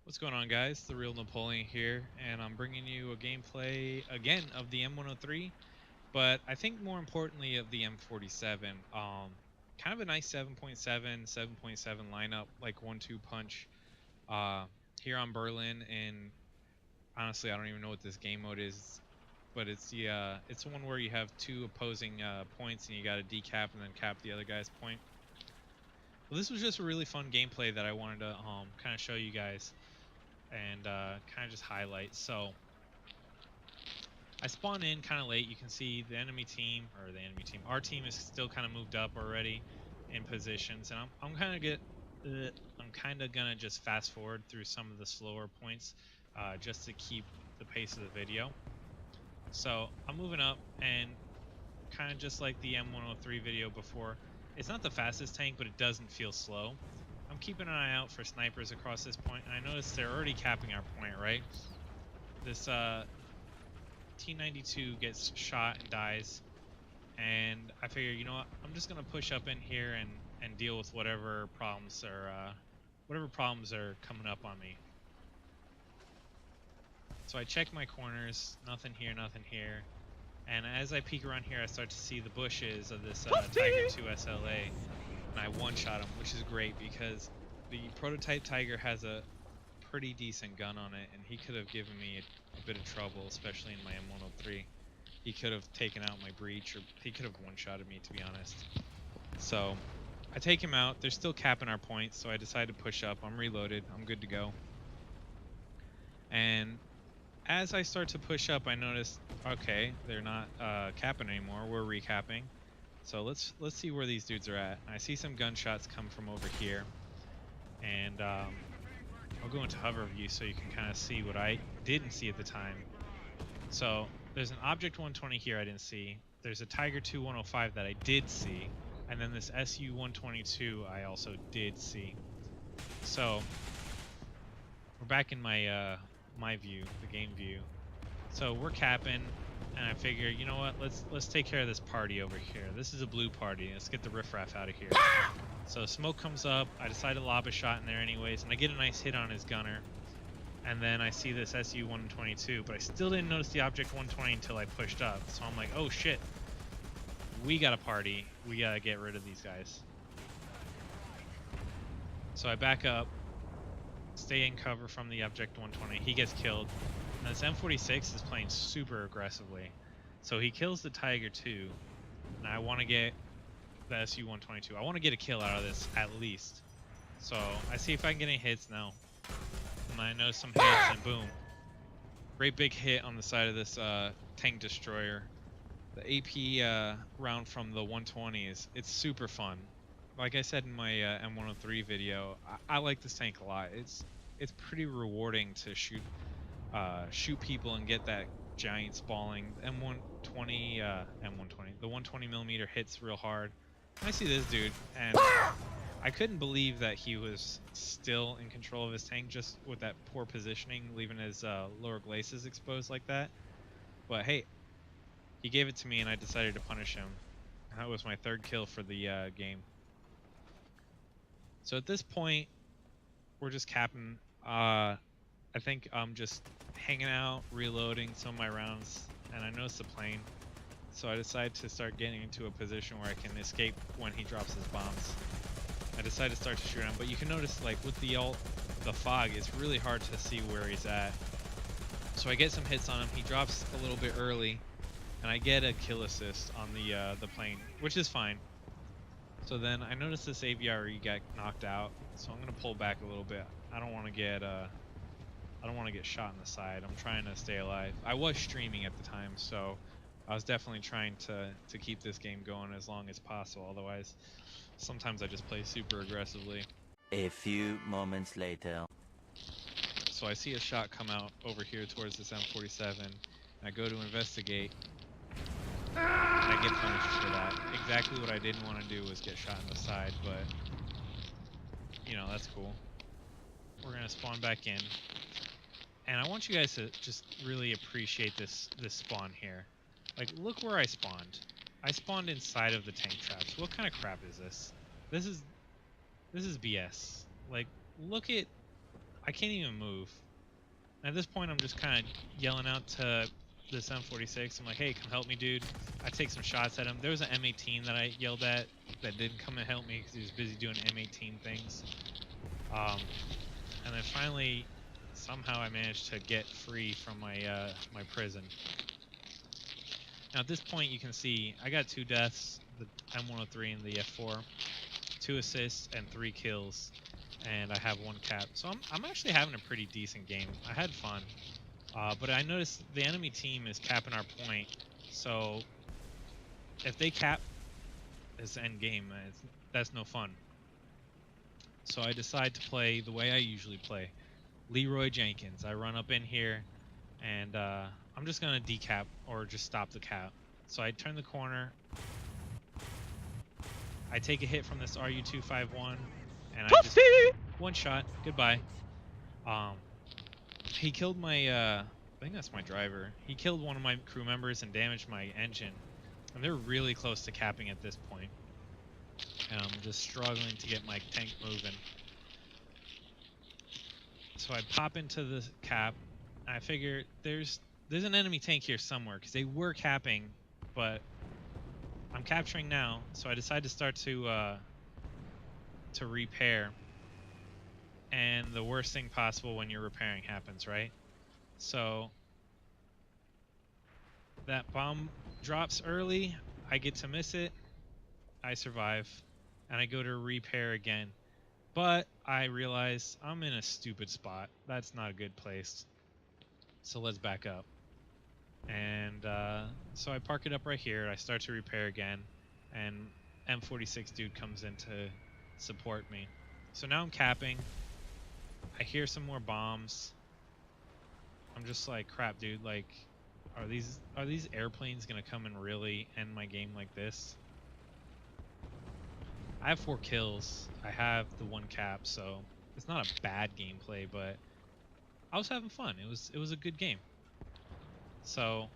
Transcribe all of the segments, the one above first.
What's going on, guys? The real Napoleon here, and I'm bringing you a gameplay again of the M103, but I think more importantly of the M47. Kind of a nice 7.7, 7.7 lineup, like 1-2 punch. Uh, Here on Berlin, and honestly, I don't even know what this game mode is, but it's one where you have two opposing points, and you got to decap and then cap the other guy's point. Well, this was just a really fun gameplay that I wanted to kind of show you guys and kind of just highlight. So I spawn in kind of late. You can see the enemy team, our team is still kind of moved up already in positions, and I'm kind of gonna just fast forward through some of the slower points, just to keep the pace of the video. So I'm moving up, and kind of just like the M103 video before, it's not the fastest tank, but it doesn't feel slow. I'm keeping an eye out for snipers across this point, and I noticed they're already capping our point, right? This T92 gets shot and dies, and I figure, you know what, I'm just gonna push up in here and deal with whatever problems are coming up on me. So I check my corners, nothing here, and as I peek around here, I start to see the bushes of this Tiger 2 SLA, and I one-shot him, which is great because the prototype Tiger has a pretty decent gun on it, and he could have given me a bit of trouble, especially in my M103. He could have taken out my breach, or he could have one-shotted me, to be honest. So I take him out. They're still capping our points, so I decide to push up. I'm reloaded. I'm good to go. And as I start to push up, I notice, okay, they're not capping anymore. We're recapping. So let's see where these dudes are at. I see some gunshots come from over here, and I'll go into hover view so you can kind of see what I didn't see at the time. So there's an Object 120 here I didn't see. There's a Tiger 2 105 that I did see, and then this SU 122 I also did see. So we're back in my my view, the game view. So we're capping, and I figure, you know what? Let's take care of this party over here. This is a blue party. Let's get the riffraff out of here. So smoke comes up. I decide to lob a shot in there anyways, and I get a nice hit on his gunner. And then I see this SU-122, but I still didn't notice the Object 120 until I pushed up. So I'm like, oh shit, we got a party. We gotta get rid of these guys. So I back up, stay in cover from the Object 120. He gets killed. And this M46 is playing super aggressively. So he kills the Tiger 2, and I want to get the SU-122. I want to get a kill out of this at least. So I see if I can get any hits now. And I know some hits, and boom. Great big hit on the side of this tank destroyer. The AP round from the 120 it's super fun. Like I said in my M103 video, I like this tank a lot. It's pretty rewarding to shoot people and get that giant spalling. M120, the 120 millimeter hits real hard. I see this dude, and I couldn't believe that he was still in control of his tank just with that poor positioning, leaving his lower glacis exposed like that. But hey, he gave it to me, and I decided to punish him. That was my third kill for the game. So at this point, we're just capping. I think I'm just hanging out, reloading some of my rounds, and I notice the plane. So I decide to start getting into a position where I can escape when he drops his bombs. I decide to start to shoot him, but you can notice, like, with the fog, it's really hard to see where he's at. So I get some hits on him. He drops a little bit early, and I get a kill assist on the plane, which is fine. So then I notice this AVRE got knocked out, so I'm gonna pull back a little bit. I don't want to get shot in the side. I'm trying to stay alive. I was streaming at the time, so I was definitely trying to keep this game going as long as possible. Otherwise, sometimes I just play super aggressively. A few moments later. So I see a shot come out over here towards this M47, and I go to investigate, and I get punished for that. Exactly what I didn't want to do was get shot in the side, but, you know, that's cool. We're gonna spawn back in, and I want you guys to just really appreciate this spawn here. Like, look where I spawned. I spawned inside of the tank traps. What kind of crap is this? This is BS. Like, look at... I can't even move. At this point, I'm just kind of yelling out to this M46. I'm like, hey, come help me, dude. I take some shots at him. There was an M18 that I yelled at that didn't come and help me because he was busy doing M18 things. And then finally, somehow I managed to get free from my my prison. Now at this point, you can see I got 2 deaths, the M103 and the F4, 2 assists and 3 kills, and I have 1 cap. So I'm actually having a pretty decent game. I had fun, but I noticed the enemy team is capping our point. So if they cap this end game, that's no fun. So I decide to play the way I usually play, Leroy Jenkins. I run up in here, and I'm just gonna decap or just stop the cap. So I turn the corner. I take a hit from this RU-251, and I just one shot. Goodbye. He killed my. I think that's my driver. He killed one of my crew members and damaged my engine, and they're really close to capping at this point. And I'm just struggling to get my tank moving. So I pop into the cap. And I figure there's an enemy tank here somewhere because they were capping, but I'm capturing now. So I decide to start to repair. And the worst thing possible when you're repairing happens, right? So that bomb drops early. I get to miss it. I survive, and I go to repair again. But I realize I'm in a stupid spot. That's not a good place. So let's back up. And so I park it up right here. I start to repair again, and M46 dude comes in to support me. So now I'm capping. I hear some more bombs. I'm just like, crap, dude. Like, are these airplanes gonna come and really end my game like this? I have 4 kills. I have the 1 cap, so it's not a bad gameplay, but I was having fun. It was a good game. So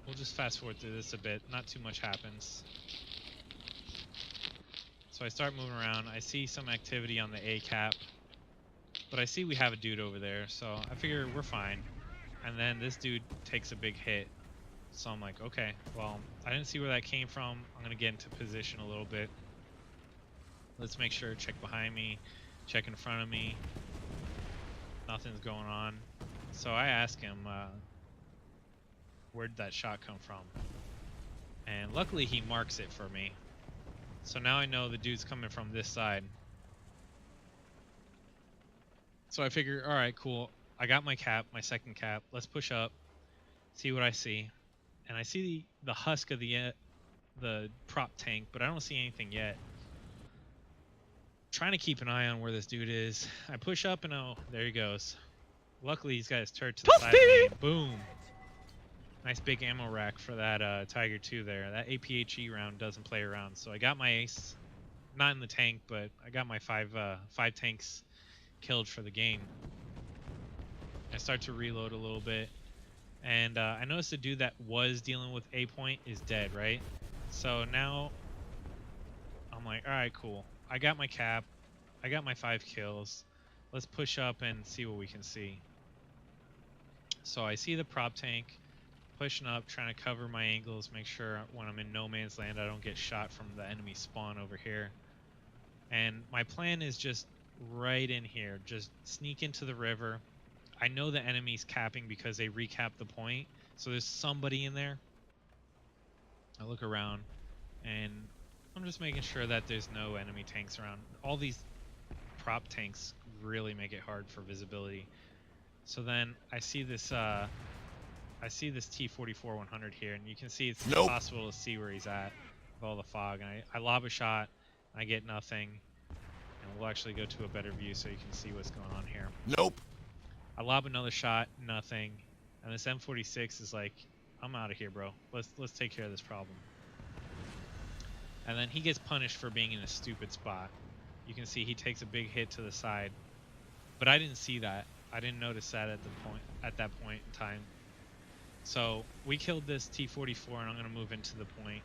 we'll just fast forward through this a bit. Not too much happens. So I start moving around. I see some activity on the A cap, but I see we have a dude over there, so I figure we're fine. And then this dude takes a big hit. So I'm like, okay, well, I didn't see where that came from. I'm gonna get into position a little bit. Let's make sure, check behind me, check in front of me. Nothing's going on. So I ask him, where'd that shot come from? And luckily he marks it for me. So now I know the dude's coming from this side. So I figure, alright, cool. I got my cap, my 2nd cap. Let's push up, see what I see. And I see the husk of the prop tank, but I don't see anything yet. Trying to keep an eye on where this dude is. I push up and oh, there he goes. Luckily he's got his turret to the side of me. Boom. Nice big ammo rack for that Tiger 2 there. That APHE round doesn't play around. So I got my ace. Not in the tank, but I got my 5 tanks killed for the game. I start to reload a little bit. And I noticed the dude that was dealing with A point is dead, right? So now I'm like, alright, cool. I got my cap. I got my 5 kills. Let's push up and see what we can see. So I see the prop tank pushing up, trying to cover my angles, make sure when I'm in no man's land I don't get shot from the enemy spawn over here. And my plan is just right in here. Just sneak into the river. I know the enemy's capping because they recap the point. So there's somebody in there. I look around and I'm just making sure that there's no enemy tanks around. All these prop tanks really make it hard for visibility. So then I see this T-44-100 here, and you can see it's impossible to see where he's at with all the fog. And I lob a shot, I get nothing, and we'll actually go to a better view so you can see what's going on here. Nope. I lob another shot, nothing, and this M46 is like, I'm out of here, bro. Let's take care of this problem. And then he gets punished for being in a stupid spot. You can see he takes a big hit to the side, but I didn't see that. I didn't notice that at that point in time. So we killed this T-44, and I'm gonna move into the point.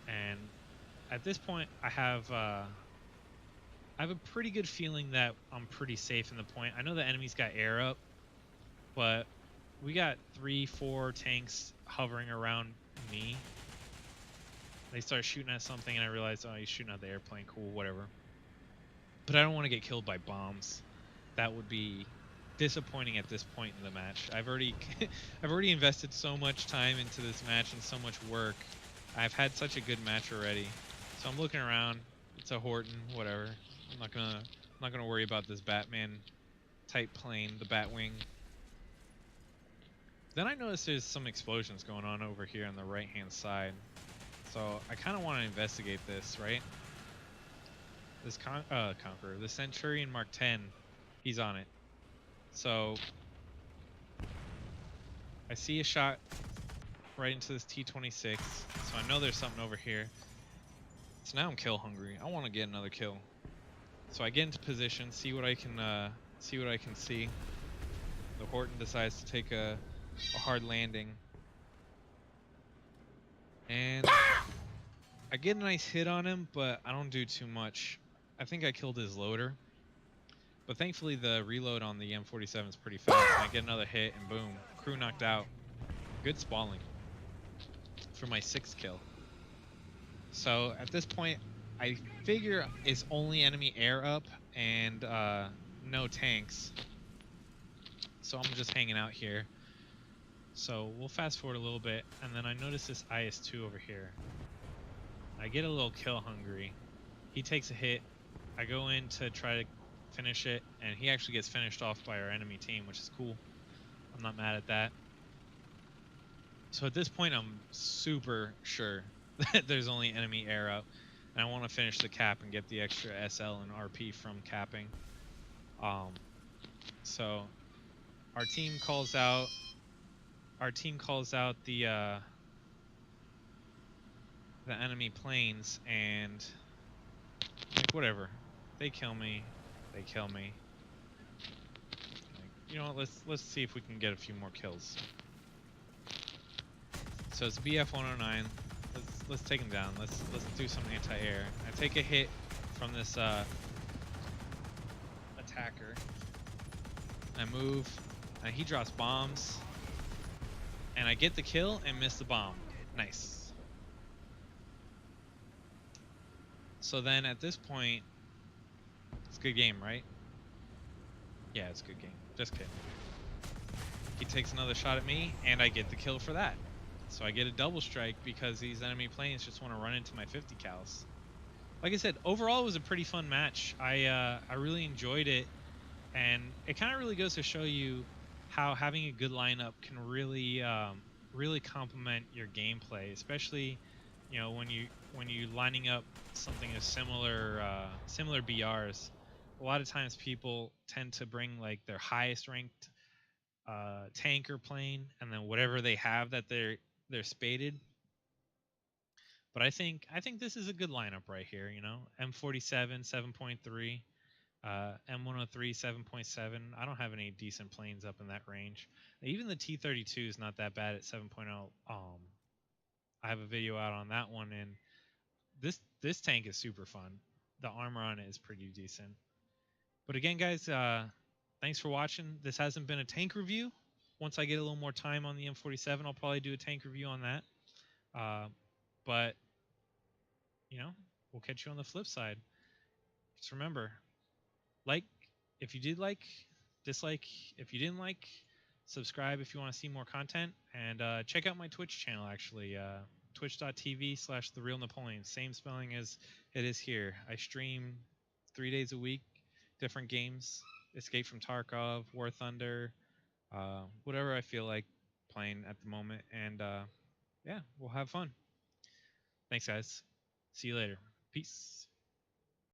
And at this point, I have I have a pretty good feeling that I'm pretty safe in the point. I know the enemy's got air up, but we got 3, 4 tanks hovering around me. They start shooting at something, and I realized, oh, he's shooting at the airplane. Cool, whatever. But I don't want to get killed by bombs. That would be disappointing at this point in the match. I've already I've already invested so much time into this match and so much work. I've had such a good match already. So I'm looking around. It's a Horton, whatever. I'm not gonna worry about this Batman type plane, the Batwing. Then I noticed there's some explosions going on over here on the right hand side. So I kind of want to investigate this, right? This Conqueror, the Centurion Mark 10, he's on it. So I see a shot right into this T-26, so I know there's something over here. So now I'm kill hungry. I want to get another kill. So I get into position, see what I can see. The Horton decides to take a hard landing, and I get a nice hit on him, but I don't do too much. I think I killed his loader, but thankfully the reload on the M47 is pretty fast. And I get another hit, and boom, crew knocked out. Good spalling for my 6th kill. So at this point, I figure it's only enemy air up and no tanks. So I'm just hanging out here. So we'll fast forward a little bit, and then I notice this IS-2 over here. I get a little kill hungry. He takes a hit. I go in to try to finish it, and he actually gets finished off by our enemy team, which is cool. I'm not mad at that. So at this point, I'm super sure that there's only enemy air up, and I want to finish the cap and get the extra SL and RP from capping. So our team calls out the enemy planes, and like whatever, they kill me. Like, you know what? Let's see if we can get a few more kills. So it's BF-109. Let's take him down. Let's do some anti-air. I take a hit from this attacker. I move, and he drops bombs, and I get the kill and miss the bomb. Nice. So then at this point, it's a good game, right? Yeah, it's a good game. Just kidding. He takes another shot at me, and I get the kill for that. So I get a double strike because these enemy planes just want to run into my 50 cals. Like I said, overall it was a pretty fun match. I really enjoyed it, and it kind of really goes to show you how having a good lineup can really really complement your gameplay, especially when you lining up something as similar BRs. A lot of times people tend to bring like their highest ranked tanker plane, and then whatever they have that they're spaded. But I think this is a good lineup right here. M47 7.3, m103 7.7. I don't have any decent planes up in that range. Even the T32 is not that bad at 7.0. I have a video out on that one, and this tank is super fun. The armor on it is pretty decent. But again, guys, thanks for watching. This hasn't been a tank review. Once I get a little more time on the M47, I'll probably do a tank review on that. But we'll catch you on the flip side. Just remember, like if you did like, dislike if you didn't like, subscribe if you want to see more content, and check out my Twitch channel, actually. Twitch.tv/TheRealNapoleon. Same spelling as it is here. I stream 3 days a week, different games. Escape from Tarkov, War Thunder, whatever I feel like playing at the moment. And yeah, we'll have fun. Thanks, guys. See you later. Peace.